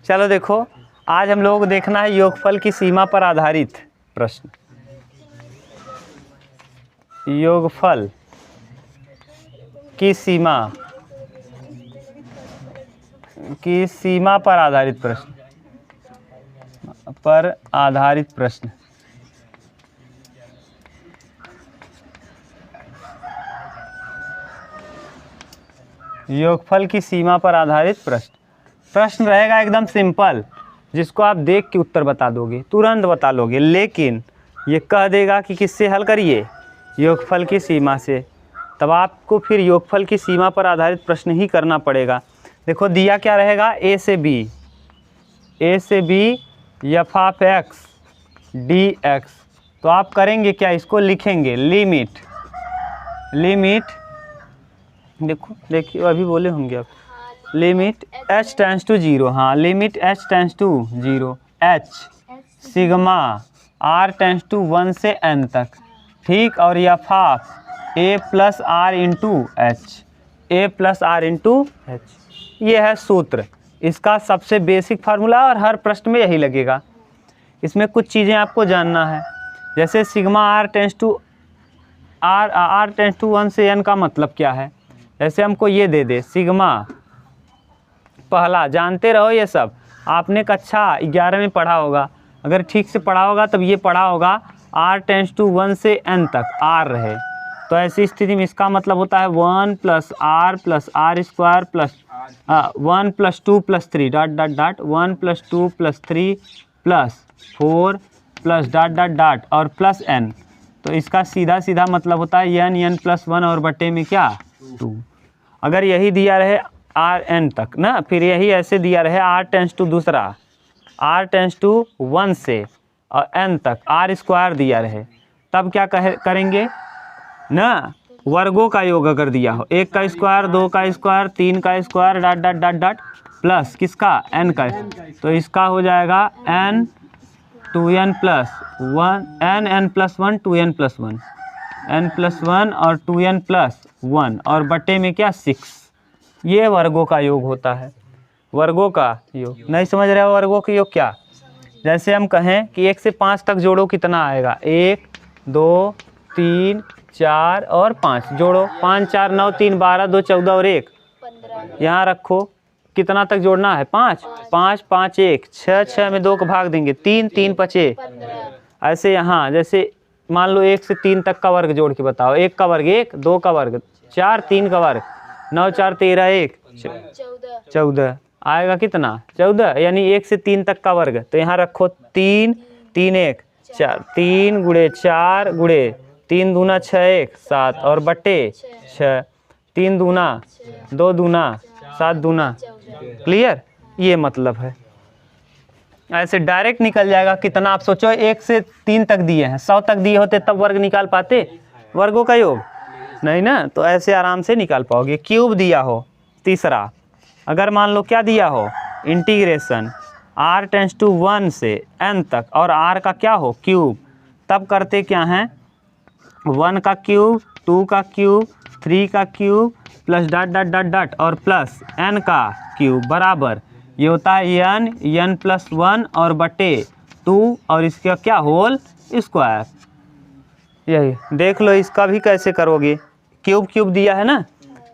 चलो देखो, आज हम लोग को देखना है योगफल की सीमा पर आधारित प्रश्न। योगफल की सीमा पर आधारित प्रश्न। योगफल की सीमा पर आधारित प्रश्न रहेगा एकदम सिंपल, जिसको आप देख के उत्तर बता दोगे, तुरंत बता लोगे, लेकिन ये कह देगा कि किससे हल करिए, योगफल की सीमा से। तब आपको फिर योगफल की सीमा पर आधारित प्रश्न ही करना पड़ेगा। देखो दिया क्या रहेगा, ए से B F of x D X. तो आप करेंगे क्या, इसको लिखेंगे लिमिट देखिए अभी बोले होंगे आप, लिमिट h टेंस टू 0, हाँ limit h tends to 0 h sigma r tends to 1 से n तक, ठीक। और F of a plus R into H, ये है सूत्र। इसका सबसे बेसिक फार्मूला और हर प्रश्न में यही लगेगा। इसमें कुछ चीज़ें आपको जानना है, जैसे सिग्मा r टेंस टू 1 से n का मतलब क्या है। जैसे हमको ये दे दे सिग्मा, पहला जानते रहो, ये सब आपने कक्षा 11 में पढ़ा होगा, अगर ठीक से पढ़ा होगा तब ये पढ़ा होगा r टेंस टू 1 से n तक r रहे, तो ऐसी स्थिति में इसका मतलब होता है 1 + r + r square plus 1 + 2 + 3 dot 1 + 2 + 3 + 4 + और प्लस n। तो इसका सीधा मतलब होता है n + 1 और बटे में क्या 2। अगर यही दिया रहे rn तक ना, फिर यही ऐसे दिया रहे r टेंस टू 1 से और n तक r स्क्वायर दिया रहे, तब क्या करेंगे ना, वर्गों का योग अगर दिया हो, 1 का स्क्वायर 2 का स्क्वायर 3 का स्क्वायर डॉट प्लस किसका n का, तो इसका हो जाएगा n 2n + 1 n + 1 2n + 1 n + 1 और 2n + 1 और बटे में क्या 6। ये वर्गों का योग होता है, वर्गों का योग। नहीं समझ रहे हो वर्गों का योग क्या, जैसे हम कहें कि 1 से 5 तक जोड़ो, कितना आएगा 1 2 3 4 और 5 जोड़ो, 5 4 9 3 12 2 14 और 1 यहाँ रखो, कितना तक जोड़ना है 5 5 5 1 6 6 में 2 को भाग देंगे 3 3 5 ऐसे यहाँ जैसे मान लो 1 से 3 तक का वर्ग जोड़ के बताओ, 1 का वर्ग 1 2 का वर्ग 4 3 का वर्ग 9 4 13 1 14 आएगा कितना 14, यानी 1 से 3 तक का वर्ग। तो यहाँ रखो 3 3 1 4 3 × 4 × 3 दूना 6 1 7 और बटे 6 3 दूना 2 दूना 7 दूना, क्लियर। ये मतलब है, ऐसे डायरेक्ट निकल जाएगा कितना। आप सोचो 1 से 3 तक दिए हैं, 100 तक दिए होते तब वर्ग निकाल पाते, वर्गों का योग नहीं ना, तो ऐसे आराम से निकाल पाओगे। क्यूब दिया हो तीसरा, अगर मान लो क्या दिया हो, इंटीग्रेशन r टेंस टू 1 से n तक और r का क्या हो क्यूब, तब करते क्या हैं 1 का क्यूब 2 का क्यूब 3 का क्यूब प्लस डॉट और प्लस n का क्यूब बराबर, ये होता है n + 1 और बटे 2 और इसका क्या होल स्क्वायर। यही देख लो, इसका भी कैसे करोगे, क्यूब दिया है ना,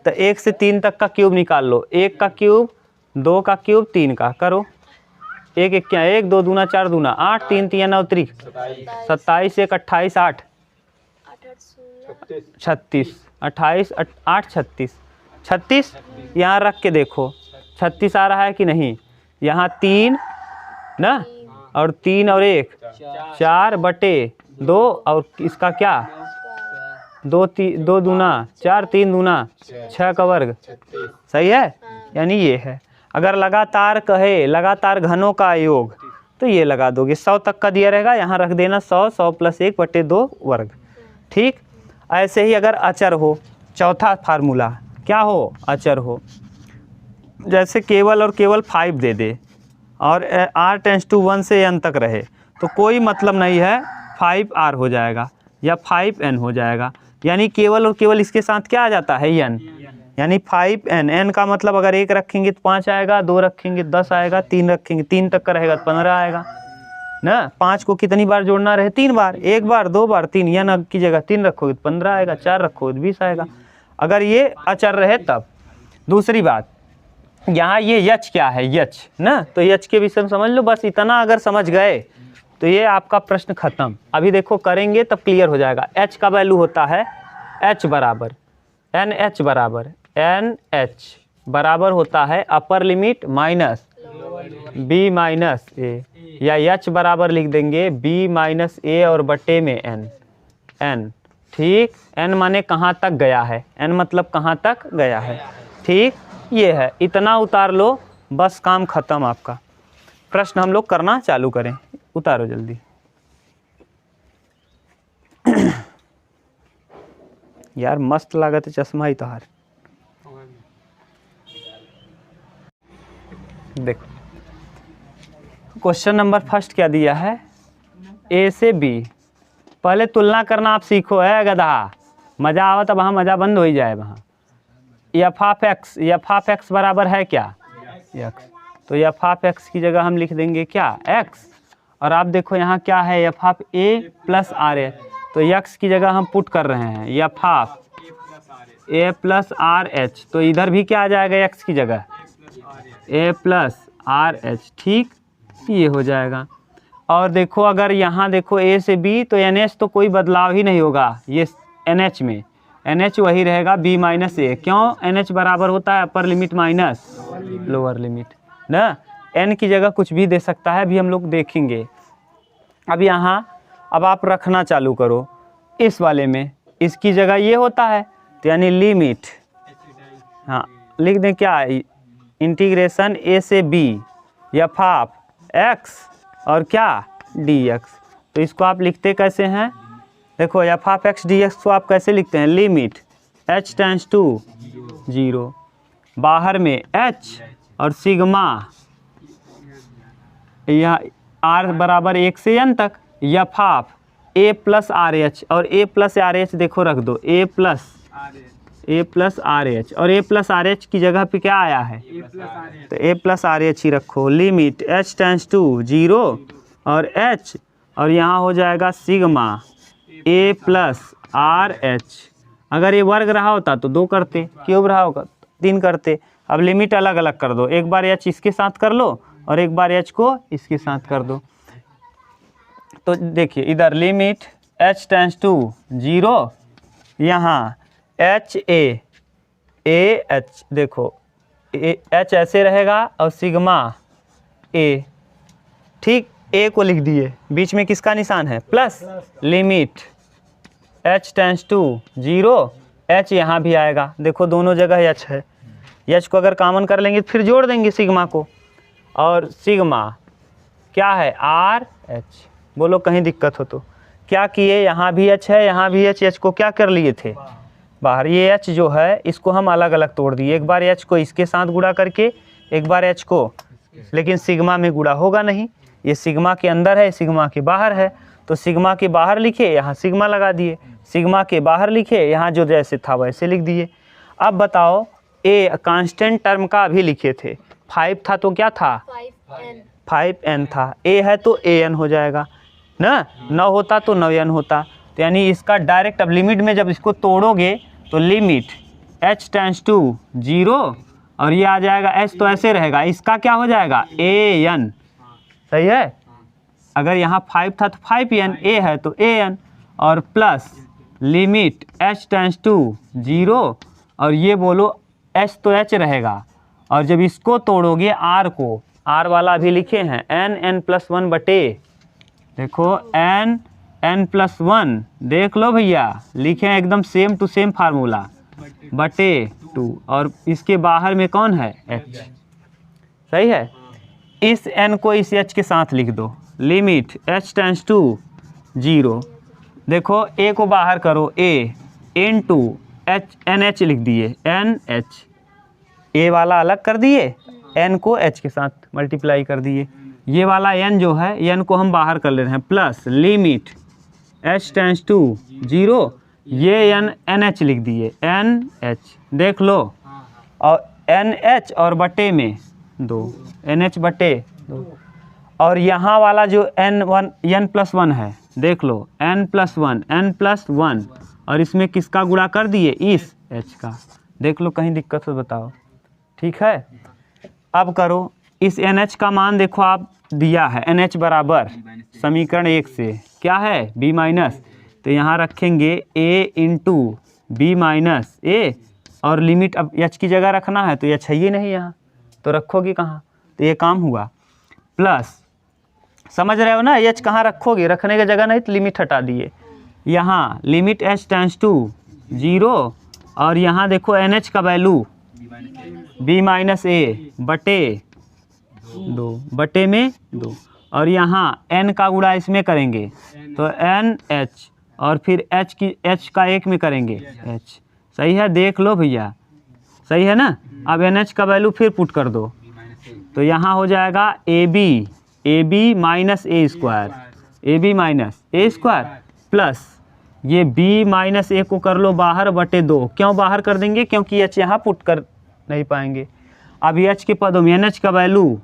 तो 1 से 3 तक का क्यूब निकाल लो, 1 का क्यूब 2 का क्यूब 3 का करो, 1 1 क्या 1 2 दूना 4 दूना 8 3 3 9 3 27 1 28 8 36 28 8 36 यहाँ रख के देखो 36 आ रहा है कि नहीं, यहाँ 3 ना और 3 और 1 4 बटे 2 और इसका क्या 2 दूना 4 3 दूना 6 का वर्ग, सही है। यानी ये है, अगर लगातार कहे लगातार घनों का योग तो ये लगा दोगे, 100 तक का दिया रहेगा, यहाँ रख देना 100 + 1 बटे 2 वर्ग, ठीक। ऐसे ही अगर अचर हो, चौथा फार्मूला क्या हो, अचर हो, जैसे केवल और केवल 5 दे दे और r टेंस टू 1 से n तक रहे, तो कोई मतलब नहीं है 5r हो जाएगा या 5n हो जाएगा, यानी केवल और केवल इसके साथ क्या आ जाता है n, यानी 5n, n का मतलब अगर 1 रखेंगे तो 5 आएगा, 2 रखेंगे 10 आएगा, 3 रखेंगे 3 तक का रहेगा तो 15 आएगा ना। 5 को कितनी बार जोड़ना रहे? 3 बार, 1 बार 2 बार 3, या न की जगह 3 रखोगे तो 15 आएगा, 4 रखोगे तो 20 आएगा, अगर ये अचर रहे तब। दूसरी बात, यहाँ ये यच क्या है, यच ना, तो यच के विषय में समझ लो, बस इतना अगर समझ गए तो ये आपका प्रश्न खत्म। अभी देखो करेंगे तब क्लियर हो जाएगा। h का वैल्यू होता है h बराबर NH बराबर NH बराबर होता है upper limit minus b minus A, या h बराबर लिख देंगे b माइनस ए और बटे में n। ठीक, n माने कहाँ तक गया है, n मतलब कहाँ तक गया है। ठीक, ये है, इतना उतार लो बस काम खत्म आपका। प्रश्न हम लोग करना चालू करें, उतारो जल्दी। यार मस्त लागत है चश्मा ही तोहार। देखो क्वेश्चन नंबर फर्स्ट क्या दिया है, ए से बी। पहले तुलना करना आप सीखो है गधा, मज़ा आवा तब वहाँ मज़ा बंद हो ही जाए। वहाँ एफ ऑफ एक्स बराबर है क्या, एक्स, तो एफ ऑफ एक्स की जगह हम लिख देंगे क्या, एक्स। और आप देखो यहाँ क्या है, F of A plus R A, तो एक्स की जगह हम पुट कर रहे हैं F of A plus are H, तो इधर भी क्या आ जाएगा एक्स की जगह ए प्लस आर एच। ठीक, ये हो जाएगा। और देखो अगर यहाँ देखो ए से बी, तो एन एच तो कोई बदलाव ही नहीं होगा, ये एन एच में एन एच वही रहेगा बी माइनस ए। क्यों, एन एच बराबर होता है upper limit minus lower limit ना, एन की जगह कुछ भी दे सकता है, अभी हम लोग देखेंगे। अब यहाँ अब आप रखना चालू करो इस वाले में, इसकी जगह ये होता है, तो यानी लिमिट, हाँ लिख दें क्या, इंटीग्रेशन ए से बी एफ ऑफ एक्स और क्या डी एक्स। तो इसको आप लिखते कैसे हैं, देखो F of x D x को आप कैसे लिखते हैं, लिमिट h टेंस टू 0, बाहर में h और सिग्मा यह r बराबर 1 से n तक, F of a plus are h, और a प्लस आर एच देखो रख दो, a प्लस आर एच, और a प्लस आर एच की जगह पे क्या आया है, तो a प्लस आर एच ही रखो। लिमिट h टेंस टू 0 और h, और यहाँ हो जाएगा sigma a plus R H. अगर ये वर्ग रहा होता तो 2 करते, क्यूब रहा होगा 3 करते। अब लिमिट अलग अलग कर दो, एक बार h इसके साथ कर लो और एक बार h को इसके साथ कर दो। तो देखिए इधर लिमिट h टेंस टू 0, यहाँ h ए एच, देखो h ऐसे रहेगा और सिग्मा a, ठीक, a को लिख दिए, बीच में किसका निशान है, plus, limit h tends to 0, h यहाँ भी आएगा, देखो दोनों जगह h है, h को अगर कॉमन कर लेंगे फिर जोड़ देंगे सिग्मा को, और सिग्मा क्या है आर एच। बोलो कहीं दिक्कत हो तो क्या किए, यहाँ भी h है यहाँ भी h को क्या कर लिए थे बाहर, ये h जो है इसको हम अलग अलग तोड़ दिए, एक बार h को इसके साथ गुणा करके एक बार h को, लेकिन सिग्मा में गुणा होगा नहीं, ये सिग्मा के अंदर है सिग्मा के बाहर है, तो सिग्मा के बाहर लिखे यहाँ सिग्मा लगा दिए, सिग्मा के बाहर लिखे यहाँ जो जैसे था वैसे लिख दिए। अब बताओ ए कांस्टेंट टर्म का अभी लिखे थे, 5 था तो क्या था 5n था, a है तो an हो जाएगा ना, 9 होता तो 9n होता, तो यानी इसका डायरेक्ट अब लिमिट में जब इसको तोड़ोगे तो लिमिट h टेंस टू 0 और ये आ जाएगा h, तो ऐसे रहेगा, इसका क्या हो जाएगा an, सही है। अगर यहाँ 5 था तो 5n, a है तो an, और plus limit h tends to 0, और ये बोलो h तो h रहेगा, और जब इसको तोड़ोगे r को, r वाला भी लिखे हैं n+1 बटे, देखो n+1 देख लो भैया, लिखे हैं एकदम सेम टू सेम फार्मूला, बटे 2, और इसके बाहर में कौन है h, सही है। इस n को इस h के साथ लिख दो, लिमिट h टेंस टू 0, देखो a को बाहर करो, a इनटू h NH लिख दिए, NH, a वाला अलग कर दिए, n को h के साथ मल्टीप्लाई कर दिए, ये वाला n जो है n को हम बाहर कर ले रहे हैं, plus limit h tends to 0, ये n NH लिख दिए, NH, देख लो और NH और बटे में 2, NH बटे 2, और यहाँ वाला जो N+1 है, देख लो N+1 और इसमें किसका गुणा कर दिए, इस H का। देख लो कहीं दिक्कत हो बताओ, ठीक है। अब करो, इस NH का मान देखो आप दिया है, NH बराबर समीकरण 1 से क्या है, B-, तो यहाँ रखेंगे A इंटू B-, और लिमिट अब H की जगह रखना है तो H है ही नहीं यहाँ, तो रखोगे कहाँ, तो ये काम हुआ। प्लस, समझ रहे हो ना, H कहाँ रखोगे, रखने की जगह नहीं तो लिमिट हटा दिए, यहाँ लिमिट H टेंड्स टू 0, और यहाँ देखो NH का वैल्यू B-, बटे 2 बटे में 2, और यहाँ N का गुणा इसमें करेंगे तो NH, और फिर H का 1 में करेंगे H। सही है, देख लो भैया, सही है ना। अब NH का वैल्यू फिर पुट कर दो, तो यहाँ हो जाएगा AB minus A square, AB minus A square, plus ये B-, को कर लो बाहर बटे 2। क्यों बाहर कर देंगे, क्योंकि H यहाँ पुट कर नहीं पाएंगे। अब H के पदों में NH का वैल्यू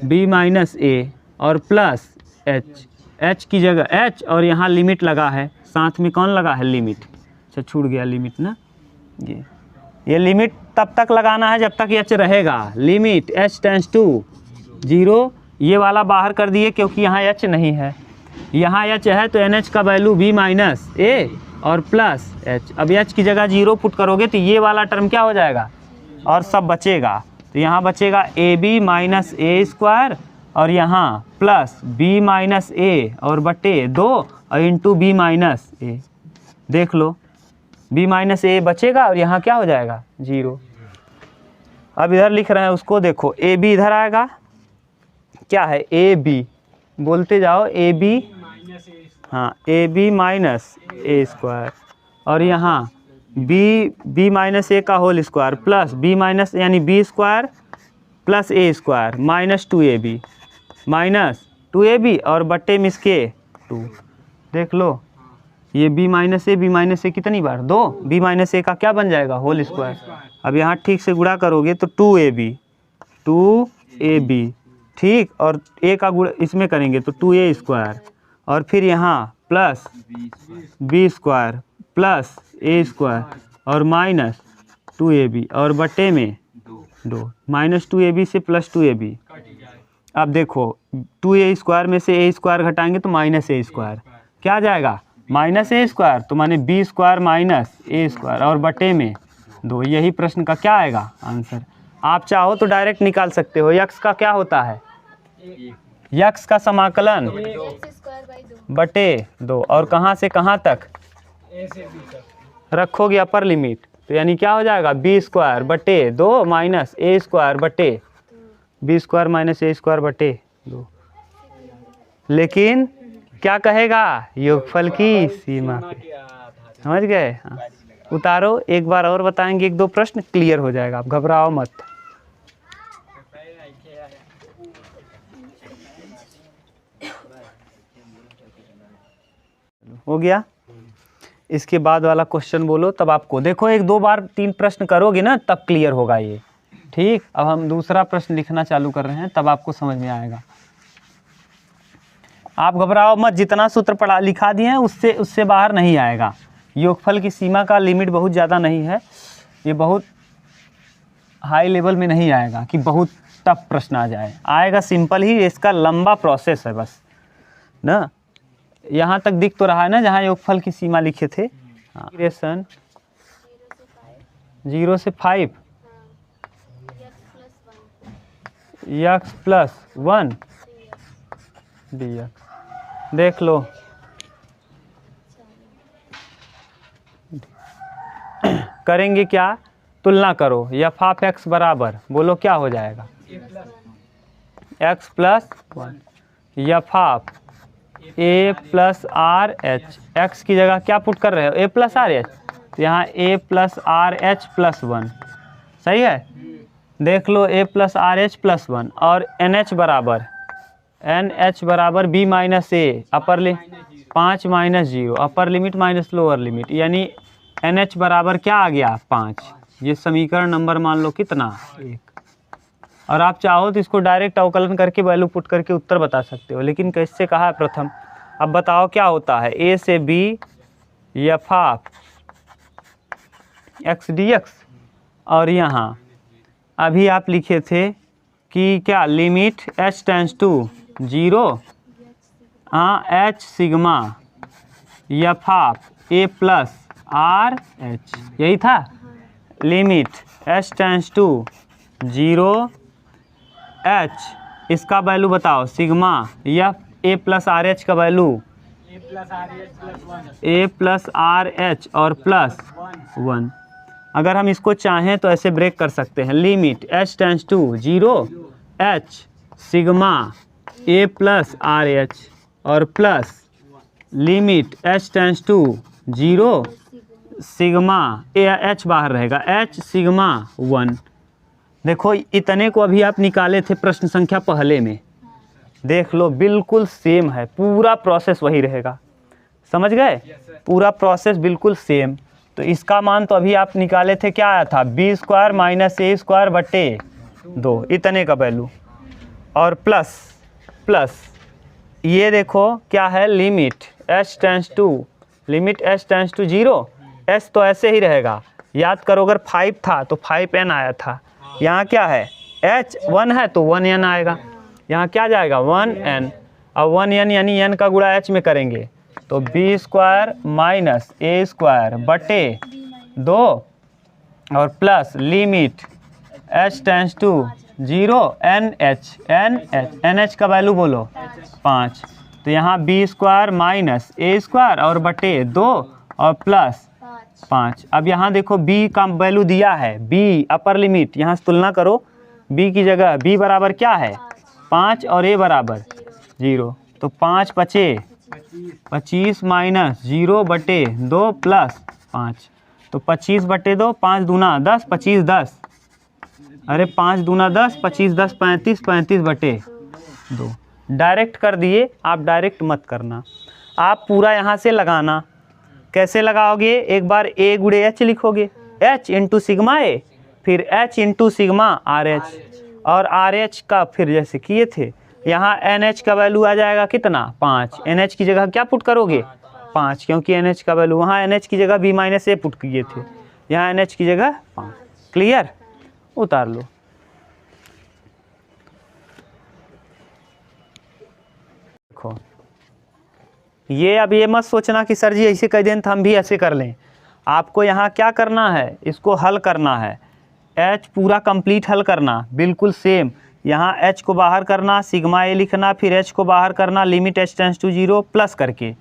B-, और प्लस H की जगह H, और यहाँ लिमिट लगा है, साथ में कौन लगा है, लिमिट। अच्छा छूट गया लिमिट ना, ये लिमिट तब तक लगाना है जब तक H रहेगा, लिमिट H टेंड्स टू 0, ये वाला बाहर कर दिए क्योंकि यहाँ H नहीं है, यहाँ H है तो NH का वैल्यू B-, और प्लस H। अब H की जगह 0 पुट करोगे तो ये वाला टर्म क्या हो जाएगा, और सब बचेगा, तो यहाँ बचेगा AB - A स्क्वायर, और यहाँ प्लस B-, और बटे 2 और इंटू B-, देख लो B-, बचेगा, और यहाँ क्या हो जाएगा 0। अब इधर लिख रहे हैं उसको, देखो AB इधर आएगा, क्या है AB, बोलते जाओ AB, हाँ AB - A स्क्वायर, और यहाँ B-, A का होल स्क्वायर, प्लस B- यानी B square plus A square minus 2AB और बट्टे में इसके 2। देख लो ये B-, कितनी बार 2, B-, का क्या बन जाएगा, होल स्क्वायर। अब यहाँ ठीक से गुणा करोगे तो 2AB, ठीक, और A का गुणा इसमें करेंगे तो 2A स्क्वायर, और फिर यहाँ plus B square plus A square और माइनस 2AB और बटे में 2, माइनस 2AB से प्लस 2AB। अब देखो 2A स्क्वायर में से A स्क्वायर घटाएंगे तो माइनस A स्क्वायर, क्या आ जाएगा, माइनस A स्क्वायर, तो माने B square minus A square और बटे में 2। यही प्रश्न का क्या आएगा आंसर। आप चाहो तो डायरेक्ट निकाल सकते हो, यक्स का क्या होता है, यक्स का समाकलन बटे 2, और कहाँ से कहाँ तक रखोगे अपर लिमिट, तो यानी क्या हो जाएगा B स्क्वायर बटे 2 माइनस A स्क्वायर बटे B square minus A square बटे 2। लेकिन क्या कहेगा, योगफल की सीमा पे, समझ गए। हाँ उतारो, एक बार और बताएंगे, 1-2 प्रश्न क्लियर हो जाएगा, आप घबराओ मत। हो गया, इसके बाद वाला क्वेश्चन बोलो, तब आपको देखो 1-2 बार 3 प्रश्न करोगे ना तब क्लियर होगा ये, ठीक। अब हम दूसरा प्रश्न लिखना चालू कर रहे हैं, तब आपको समझ में आएगा। आप घबराओ मत, जितना सूत्र पढ़ा लिखा दिए हैं उससे बाहर नहीं आएगा। योगफल की सीमा का लिमिट बहुत ज़्यादा नहीं है, ये बहुत हाई लेवल में नहीं आएगा कि बहुत टफ प्रश्न आ जाए, आएगा सिंपल ही, इसका लंबा प्रोसेस है बस ना। यहाँ तक दिख तो रहा है ना जहाँ योगफल की सीमा लिखे थे, हाँ 0 से 5 x प्लस 1 dx। देख लो करेंगे क्या, तुलना करो, f ऑफ x बराबर, बोलो क्या हो जाएगा, x plus 1 f of a plus R H, x की जगह क्या पुट कर रहे हो, a प्लस आर एच, तो यहाँ a plus R H plus 1, सही है। देख लो a plus R H plus 1, और NH बराबर B minus A, upper limit 5 minus 0, upper limit minus lower limit, यानी NH बराबर क्या आ गया 5, ये समीकरण नंबर मान लो कितना 1। और आप चाहो तो इसको डायरेक्ट अवकलन करके वैल्यू पुट करके उत्तर बता सकते हो, लेकिन कैसे कहा है प्रथम। अब बताओ क्या होता है, a से b f of x D x, और यहाँ अभी आप लिखे थे कि क्या limit h tends to 0 h sigma f of a plus are h, यही था। Limit h tends to 0 h, इसका वैल्यू बताओ sigma f a plus R H का value a plus are h और प्लस 1। अगर हम इसको चाहें तो ऐसे ब्रेक कर सकते हैं, limit h tends to 0 h sigma a plus are h और plus limit h tends to 0 sigma h बाहर रहेगा h सिग्मा 1। देखो इतने को अभी आप निकाले थे प्रश्न संख्या पहले में, देख लो बिल्कुल सेम है, पूरा प्रोसेस वही रहेगा। समझ गए, पूरा प्रोसेस बिल्कुल सेम। तो इसका मान तो अभी आप निकाले थे, क्या आया था B square minus A square बटे 2, इतने का वैल्यू, और प्लस प्लस ये देखो क्या है limit h tends to 0, s तो ऐसे ही रहेगा। याद करो अगर 5 था तो 5n आया था, यहाँ क्या है h 1 है तो 1n आएगा, यहाँ क्या जाएगा 1n, और 1n यानी n का गुणा h में करेंगे तो B square minus A square बटे 2 और plus limit h tends to 0 NH का वैल्यू बोलो 5। तो यहाँ B square minus A square और बटे 2 और प्लस 5। अब यहाँ देखो b का वैल्यू दिया है, b अपर लिमिट, यहाँ से तुलना करो, b की जगह b बराबर क्या है 5 और a बराबर 0, तो 5 बचे 25 माइनस 0 बटे 2 प्लस 5, तो 25 बटे 2, 5 दूना 10, 25 10, अरे 5 दूना 10, 25 10 35, 35 बटे 2। डायरेक्ट कर दिए, आप डायरेक्ट मत करना, आप पूरा यहाँ से लगाना। कैसे लगाओगे, एक बार a गुणे h लिखोगे, h इंटू सिग्मा a, फिर h into sigma are h, और आर एच का फिर जैसे किए थे यहाँ NH का वैल्यू आ जाएगा कितना 5, NH की जगह क्या पुट करोगे 5, क्योंकि NH का वैल्यू वहाँ NH की जगह b माइनस ए पुट किए थे, यहाँ NH की जगह 5। क्लियर, उतार लो। देखो ये अब ये मत सोचना कि सर जी ऐसे कह दें तो हम भी ऐसे कर लें, आपको यहाँ क्या करना है, इसको हल करना है, h पूरा कंप्लीट हल करना, बिल्कुल सेम। यहाँ h को बाहर करना, सिग्मा a लिखना, फिर h को बाहर करना, limit h tends to 0 plus करके।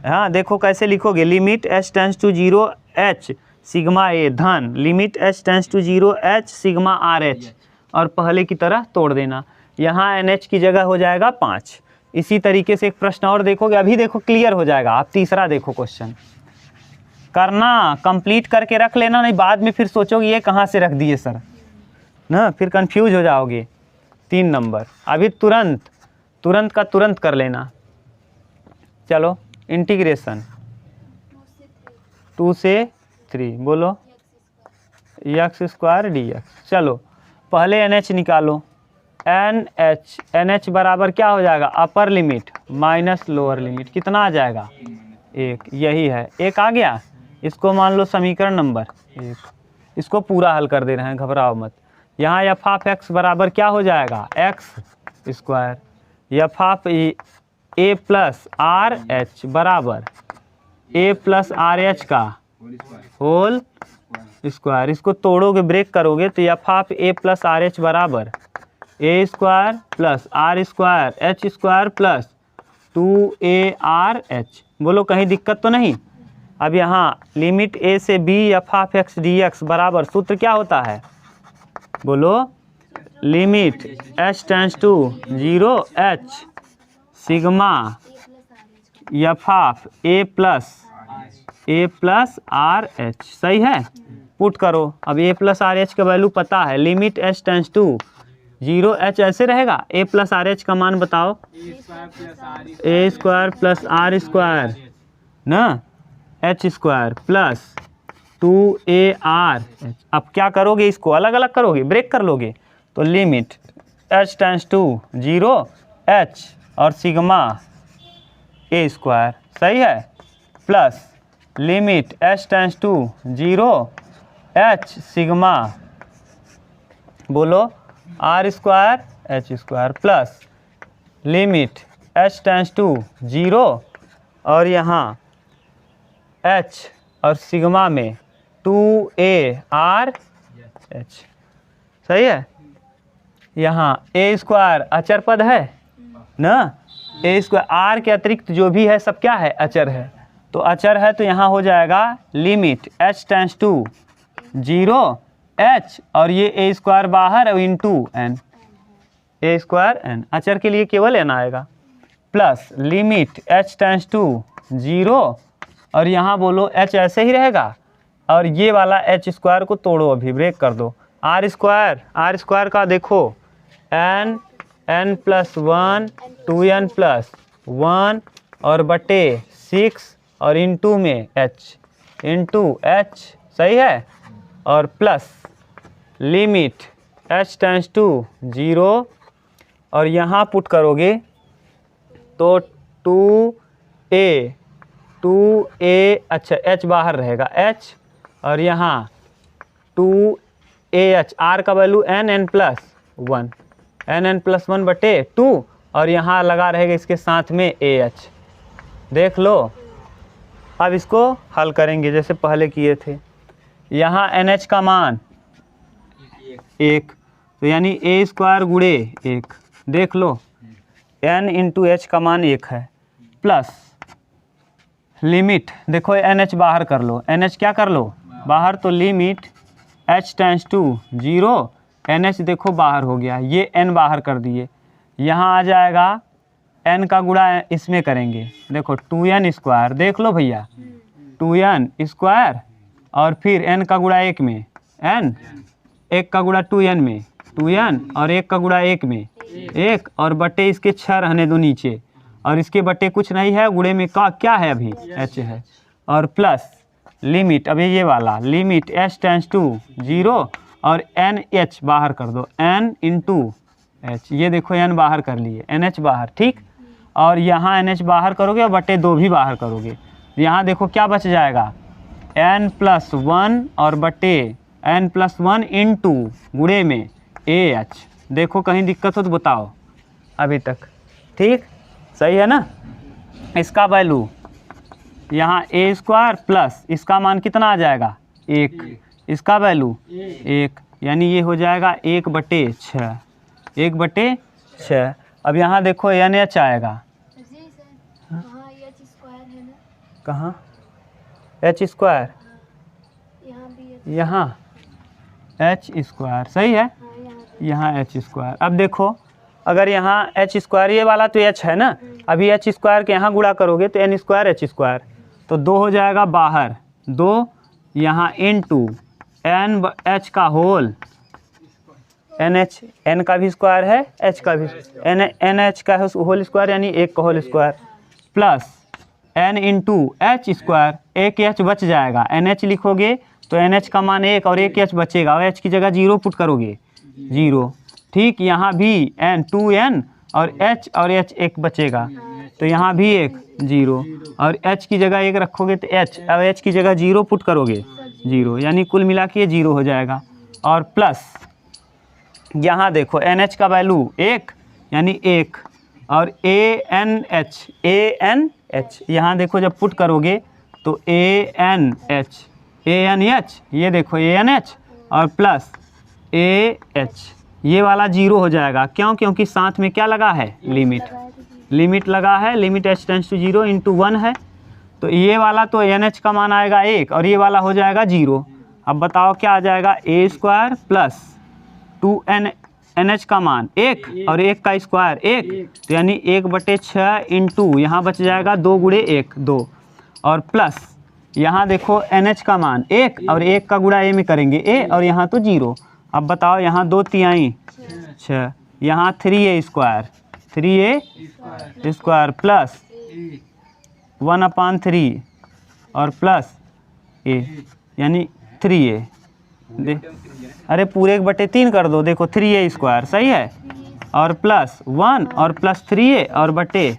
हाँ देखो कैसे लिखोगे, limit h tends to 0 h sigma a धन limit h tends to 0 h sigma RH, और पहले की तरह तोड़ देना, यहाँ NH की जगह हो जाएगा 5। इसी तरीके से एक प्रश्न और देखोगे, अभी देखो क्लियर हो जाएगा। आप तीसरा देखो क्वेश्चन, करना कंप्लीट करके रख लेना, नहीं बाद में फिर सोचोगे ये कहाँ से रख दिए सर ना, फिर कंफ्यूज हो जाओगे। 3 नंबर अभी तुरंत का तुरंत कर लेना। चलो इंटीग्रेशन 2 से 3 बोलो एक्स स्क्वायर डी एक्स। चलो पहले NH निकालो, NH बराबर क्या हो जाएगा, अपर लिमिट माइनस लोअर लिमिट, कितना आ जाएगा 1, यही है 1 आ गया। इसको मान लो समीकरण नंबर 1, इसको पूरा हल कर दे रहे हैं, घबराओ मत। यहाँ एफ ऑफ एक्स बराबर क्या हो जाएगा x square, f of A plus are h बराबर ए प्लस आर एच का होल स्क्वायर। इसको तोड़ोगे ब्रेक करोगे तो f of A plus are h बराबर a square plus are square h square plus 2ARH। बोलो कहीं दिक्कत तो नहीं। अब यहाँ लिमिट a से b f of x D x बराबर सूत्र क्या होता है, बोलो limit h tends to 0 h sigma f of a plus are H. सही है, पुट करो। अब a प्लस आर एच का वैल्यू पता है, limit h tends to 0 h ऐसे रहेगा, a प्लस आर एच का मान बताओ, a square plus are square ना एच स्क्वायर प्लस 2AR। अब क्या करोगे, इसको अलग अलग करोगे, ब्रेक कर लोगे, तो limit h tends to 0 h और सिग्मा a स्क्वायर, सही है, plus limit h tends to 0 h sigma बोलो r square h square, plus limit h tends to 0 और यहाँ h और सिग्मा में 2AR h, सही है। यहाँ a स्क्वायर अचर पद है ना, a स्क्वायर r के अतिरिक्त जो भी है सब क्या है, अचर है, तो अचर है तो यहाँ हो जाएगा limit h tends to 0 h और ये a स्क्वायर बाहर और into n, a square n, अचर के लिए केवल n आएगा, plus limit h tends to 0 और यहाँ बोलो h ऐसे ही रहेगा और ये वाला h स्क्वायर को तोड़ो, अभी ब्रेक कर दो, r स्क्वायर का देखो n प्लस 1 2n प्लस 1 और बटे 6 और इंटू में h, सही है, और plus limit h tends to 0 और यहाँ पुट करोगे तो 2a, अच्छा h बाहर रहेगा h और यहाँ 2AH, r का value n plus 1, n plus 1 बटे 2 और यहाँ लगा रहेगा इसके साथ में AH, देख लो। अब इसको हल करेंगे जैसे पहले किए थे, यहाँ NH का मान 1, तो यानी a स्क्वायर गुणे 1, देख लो n इंटू h का मान 1 है, प्लस लिमिट देखो NH बाहर कर लो, NH क्या कर लो बाहर, तो limit h tends to 0 NH देखो बाहर हो गया, ये n बाहर कर दिए, यहाँ आ जाएगा n का गुणा इसमें करेंगे, देखो 2n स्क्वायर, देख लो भैया 2n स्क्वायर और फिर n का गुणा 1 में n, 1 का गुणा 2n में 2n और 1 का गुणा 1 में 1 और बटे इसके 6 रहने दो नीचे और इसके बटे कुछ नहीं है, गुणे में का क्या है अभी h है, और प्लस लिमिट अभी ये वाला लिमिट h टेंस टू 0 और NH बाहर कर दो, n इंटू h, ये देखो n बाहर कर लिए, NH बाहर, ठीक, और यहाँ NH बाहर करोगे और बटे 2 भी बाहर करोगे, यहाँ देखो क्या बच जाएगा n प्लस 1 और बटे n प्लस 1 इंटू गुणे में AH, देखो कहीं दिक्कत हो तो बताओ अभी तक, ठीक, सही है ना। इसका वैल्यू यहाँ a स्क्वायर प्लस इसका मान कितना आ जाएगा 1, इसका वैल्यू 1, यानी ये हो जाएगा 1/6, 1/6। अब यहाँ देखो NH आएगा, कहाँ h स्क्वायर, यहाँ h स्क्वायर, सही है, यहाँ h स्क्वायर। अब देखो अगर यहाँ h स्क्वायर, ये वाला तो h है ना, अभी h स्क्वायर के यहाँ गुणा करोगे तो n स्क्वायर h स्क्वायर, तो 2 हो जाएगा बाहर, 2 यहाँ इंटू n h का होल, NH n का भी स्क्वायर है, h का भी NH का होल स्क्वायर यानी 1 का whole square, plus n into h square, एक h बच जाएगा, NH लिखोगे तो NH का मान 1 और 1 h बचेगा और h की जगह 0 पुट करोगे 0, ठीक, यहाँ भी n 2n और h और h 1 बचेगा, तो यहाँ भी 1 0 और h की जगह 1 रखोगे तो h, अब h की जगह 0 पुट करोगे 0, यानी कुल मिला के ये 0 हो जाएगा, और प्लस यहाँ देखो NH का वैल्यू 1 यानी 1 और ANH यहाँ देखो जब पुट करोगे तो ANH ये देखो ANH और प्लस AH, ये वाला 0 हो जाएगा, क्यों, क्योंकि साथ में क्या लगा है, लिमिट लगा है, limit h tends to 0 into 1 है, तो ये वाला तो NH का मान आएगा 1 और ये वाला हो जाएगा 0। अब बताओ क्या आ जाएगा, a square plus 2n NH का मान 1 और 1 का स्क्वायर 1, तो यानी 1/6 इंटू यहाँ बच जाएगा 2 गुणे 1 2, और प्लस यहाँ देखो NH का मान 1 और 1 का गुणा a में करेंगे a और यहाँ तो 0। अब बताओ यहाँ 2 तिहाई 6, यहाँ 3a स्क्वायर प्लस 1/3 और प्लस a, यानी 3a। अरे पूरे 1/3 कर दो, देखो 3a² सही है, और प्लस 1 और प्लस 3a और बटे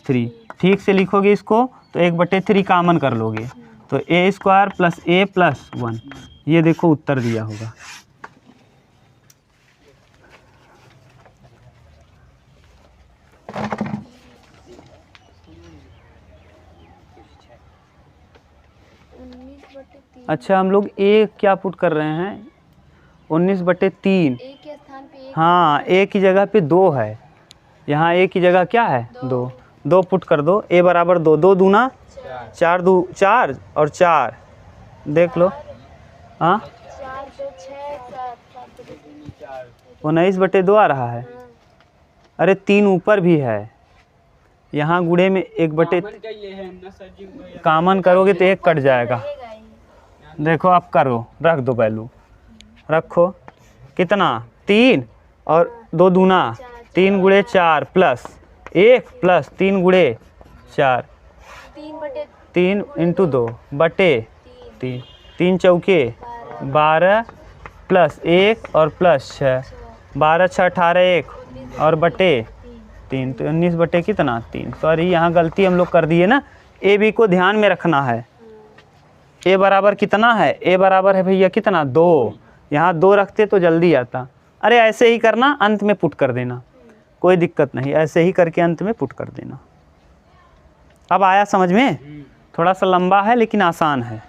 3। ठीक से लिखोगे इसको तो 1/3 कामन कर लोगे, तो a² प्लस a प्लस 1, ये देखो उत्तर दिया होगा। अच्छा हम लोग a क्या पुट कर रहे हैं, 19/3। हाँ a की जगह पे 2 है, यहाँ a की जगह क्या है 2 पुट कर दो। a बराबर 2, 2 दूना 4, 2 4 और 4 देख लो। हाँ 19/2 आ रहा है। अरे 3 ऊपर भी है, यहाँ गुणे में 1/, कामन करोगे तो 1 कट जाएगा। देखो आप करो, रख दो वैल्यू, रखो कितना 3 और 2 दूना 3 गुणे 4 प्लस 1 प्लस 3 गुणे 4, 3 इंटू 2 बटे 3, 3 चौके 12 प्लस 1 और प्लस 6, 12 6 18 1 और बटे 3, तो 19 बटे कितना 3। सॉरी यहाँ गलती हम लोग कर दिए ना, ए बी को ध्यान में रखना है। ए बराबर कितना है, ए बराबर है भैया कितना 2, यहाँ 2 रखते तो जल्दी आता। अरे ऐसे ही करना, अंत में पुट कर देना, कोई दिक्कत नहीं, ऐसे ही करके अंत में पुट कर देना। अब आया समझ में, थोड़ा सा लंबा है लेकिन आसान है।